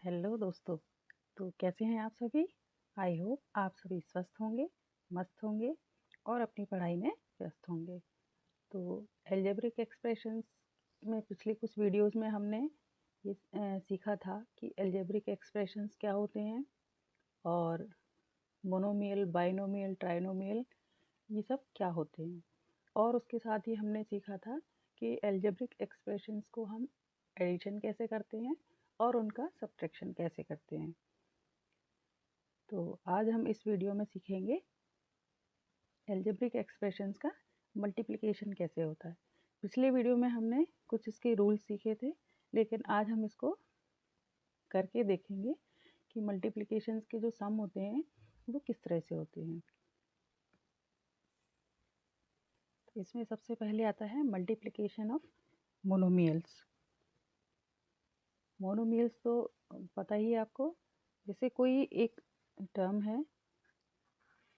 Hello दोस्तों। तो कैसे हैं आप सभी। आई होप आप सभी स्वस्थ होंगे, मस्त होंगे और अपनी पढ़ाई में व्यस्त होंगे। तो एल्जेब्रिक एक्सप्रेशंस में पिछले कुछ वीडियोस में हमने ये सीखा था कि एल्जेब्रिक एक्सप्रेशंस क्या होते हैं और मोनोमियल, बाइनोमियल, ट्राइनोमियल ये सब क्या होते हैं। और उसके साथ ही हमने सीखा था कि एल्जेब्रिक एक्सप्रेशंस को हम एडिशन कैसे करते हैं और उनका सब्ट्रैक्शन कैसे करते हैं। तो आज हम इस वीडियो में सीखेंगे एल्जेब्रिक एक्सप्रेशंस का मल्टीप्लिकेशन कैसे होता है। पिछले वीडियो में हमने कुछ इसके रूल्स सीखे थे, लेकिन आज हम इसको करके देखेंगे कि मल्टीप्लिकेशंस के जो सम होते हैं वो किस तरह से होते हैं। तो इसमें सबसे पहले आता है मल्टीप्लिकेशन ऑफ मोनोमियल्स। मोनोमियल्स तो पता ही है आपको। जैसे कोई एक टर्म है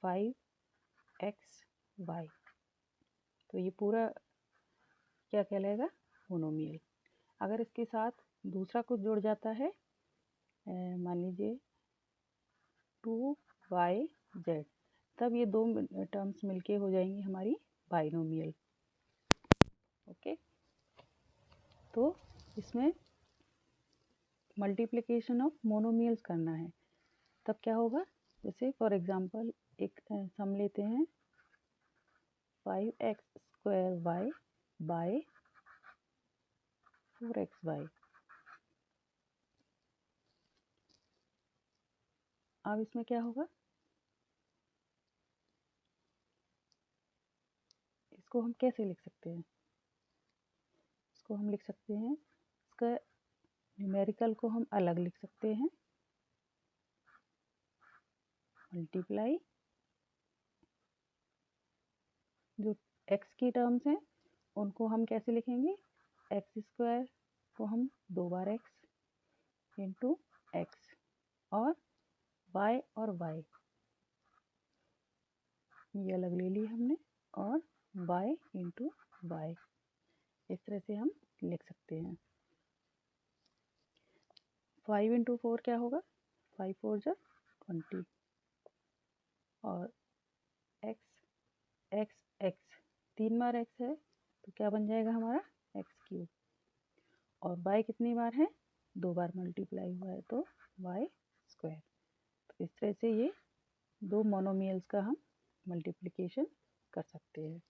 5xy, तो ये पूरा क्या कहलाएगा, मोनोमियल। अगर इसके साथ दूसरा कुछ जुड़ जाता है, मान लीजिए 2yz, तब ये दो टर्म्स मिलके हो जाएंगी हमारी बाइनोमियल। ओके, तो इसमें मल्टीप्लिकेशन ऑफ मोनोमियल्स करना है, तब क्या होगा। जैसे फॉर एग्जांपल एक सम लेते हैं 5x² बाय 4xy। अब इसमें क्या होगा, इसको हम कैसे लिख सकते हैं। इसको हम लिख सकते हैं, इसका न्यूमेरिकल को हम अलग लिख सकते हैं, मल्टीप्लाई जो x की टर्म्स हैं उनको हम कैसे लिखेंगे, x² को हम 2 बार x इंटू एक्स, और y और y ये अलग ले ली हमने, और y इंटू y, इस तरह से हम लिख सकते हैं। 5 इंटू 4 क्या होगा, 5 4 जा 20, और x x x 3 बार x है तो क्या बन जाएगा हमारा x³, और y कितनी बार है, 2 बार मल्टीप्लाई हुआ है तो y²। तो इस तरह से ये दो मोनोमियल्स का हम मल्टीप्लिकेशन कर सकते हैं।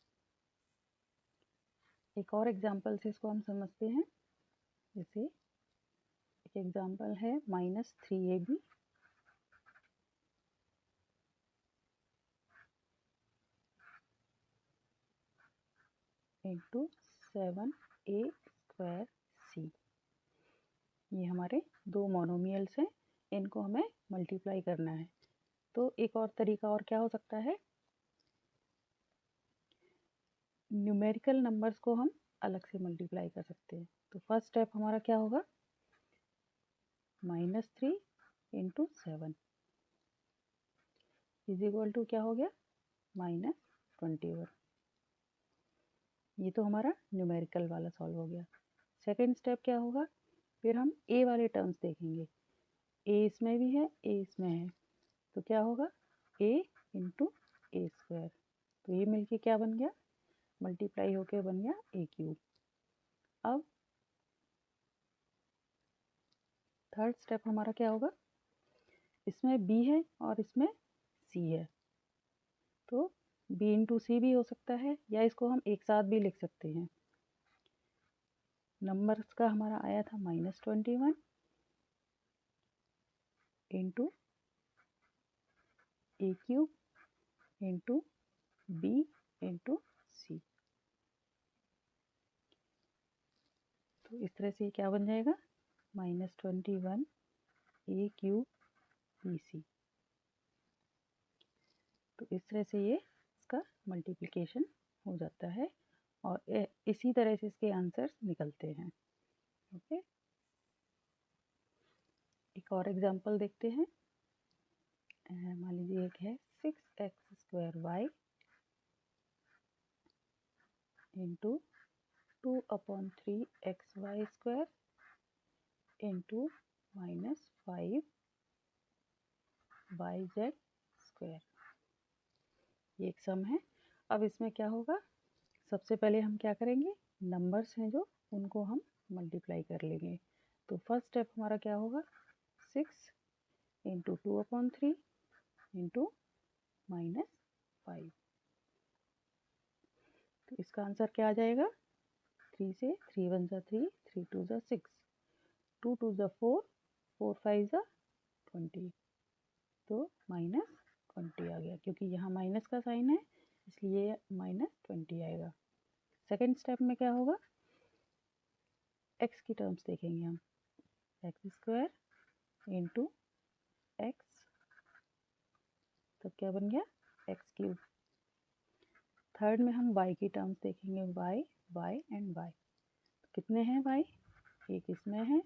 एक और एग्जांपल से इसको हम समझते हैं। जैसे एक एग्जांपल है -3ab इंटू 7a²c। ये हमारे दो मोनोमियल्स हैं, इनको हमें मल्टीप्लाई करना है। तो एक और तरीका और क्या हो सकता है, न्यूमेरिकल नंबर्स को हम अलग से मल्टीप्लाई कर सकते हैं। तो फर्स्ट स्टेप हमारा क्या होगा, -3 इंटू 7 इज इक्वल टू क्या हो गया, -21। ये तो हमारा न्यूमेरिकल वाला सॉल्व हो गया। सेकेंड स्टेप क्या होगा, फिर हम ए वाले टर्म्स देखेंगे। ए इसमें भी है, ए इसमें है, तो क्या होगा, a इंटू a², तो ये मिलके क्या बन गया, मल्टीप्लाई होके बन गया a³। अब थर्ड स्टेप हमारा क्या होगा, इसमें b है और इसमें c है, तो b इंटू सी भी हो सकता है, या इसको हम एक साथ भी लिख सकते हैं। नंबर्स का हमारा आया था -21 into a³ into b into C. तो इस तरह से क्या बन जाएगा, -21 a³ bc। तो इस तरह से ये इसका मल्टीप्लिकेशन हो जाता है, और इसी तरह से इसके आंसर्स निकलते हैं। ओके, एक और एग्जांपल देखते हैं। मान लीजिए एक है 6x² into 2/3xy² into minus 5 by Z square, ये एक सम है। अब इसमें क्या होगा, सबसे पहले हम क्या करेंगे, नंबर्स हैं जो उनको हम मल्टीप्लाई कर लेंगे। तो फर्स्ट स्टेप हमारा क्या होगा, 6 इंटू 2/3 इंटू -5। तो इसका आंसर क्या आ जाएगा, 3 से 3 1 जा 3, 3 2 जा 6, 2 2 जा 4, 4 5 जा 20, तो -20 आ गया। क्योंकि यहाँ माइनस का साइन है इसलिए -20 आएगा। सेकेंड स्टेप में क्या होगा, x की टर्म्स देखेंगे हम, एक्स स्क्वायर इंटू एक्स, तो क्या बन गया, एक्स क्यूब। थर्ड में हम y की टर्म्स देखेंगे, y एंड y, तो कितने हैं y, एक इसमें है,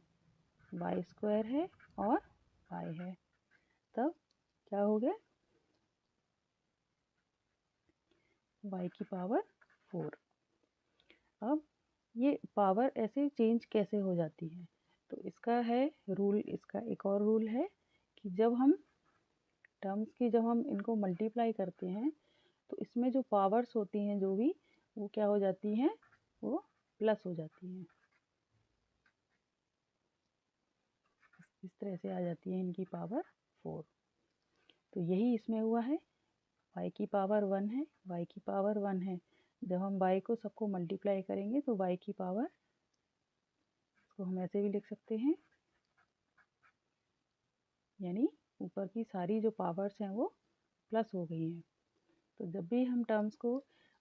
y स्क्वायर है और y है, तब क्या हो गया, y की पावर 4। अब ये पावर ऐसे चेंज कैसे हो जाती है, तो इसका है रूल, इसका एक और रूल है कि जब हम टर्म्स की, जब हम इनको मल्टीप्लाई करते हैं तो इसमें जो पावर्स होती हैं जो भी, वो क्या हो जाती हैं, वो प्लस हो जाती हैं, इस तरह से आ जाती है इनकी पावर 4। तो यही इसमें हुआ है, y की पावर 1 है, y की पावर 1 है, जब हम y को सबको मल्टीप्लाई करेंगे तो y की पावर, इसको हम ऐसे भी लिख सकते हैं, यानी ऊपर की सारी जो पावर्स हैं वो प्लस हो गई हैं। तो जब भी हम टर्म्स को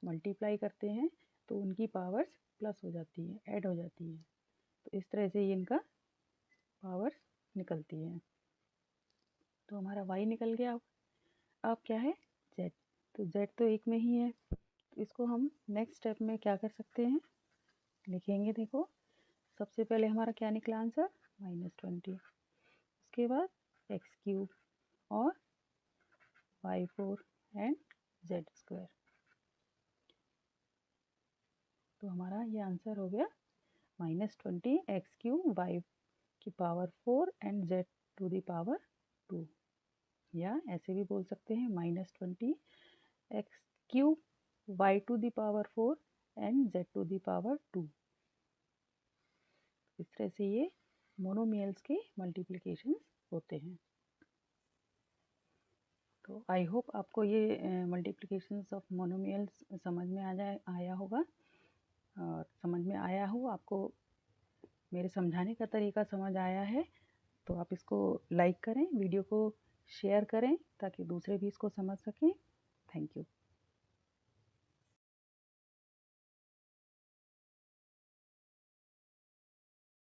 मल्टीप्लाई करते हैं तो उनकी पावर्स प्लस हो जाती हैं, ऐड हो जाती हैं, तो इस तरह से ये इनका पावर्स निकलती हैं। तो हमारा y निकल गया। अब क्या है, z, तो z तो एक में ही है, तो इसको हम नेक्स्ट स्टेप में क्या कर सकते हैं, लिखेंगे। देखो सबसे पहले हमारा क्या निकला आंसर, -20, उसके बाद एक्स क्यूब और y4 एंड z स्क्वायर, तो हमारा ये आंसर हो गया -20 एक्स क्यूब y की power 4 and z to the power 2, या ऐसे भी बोल सकते हैं -20 x cube y to the power 4 and z to the power 2। इस तरह से ये मोनोमियल्स के मल्टीप्लिकेशंस होते हैं। तो आई होप आपको ये मल्टीप्लिकेशंस ऑफ मोनोमियल्स समझ में आया होगा, और समझ में आया हो, आपको मेरे समझाने का तरीका समझ आया है, तो आप इसको लाइक करें, वीडियो को शेयर करें ताकि दूसरे भी इसको समझ सकें।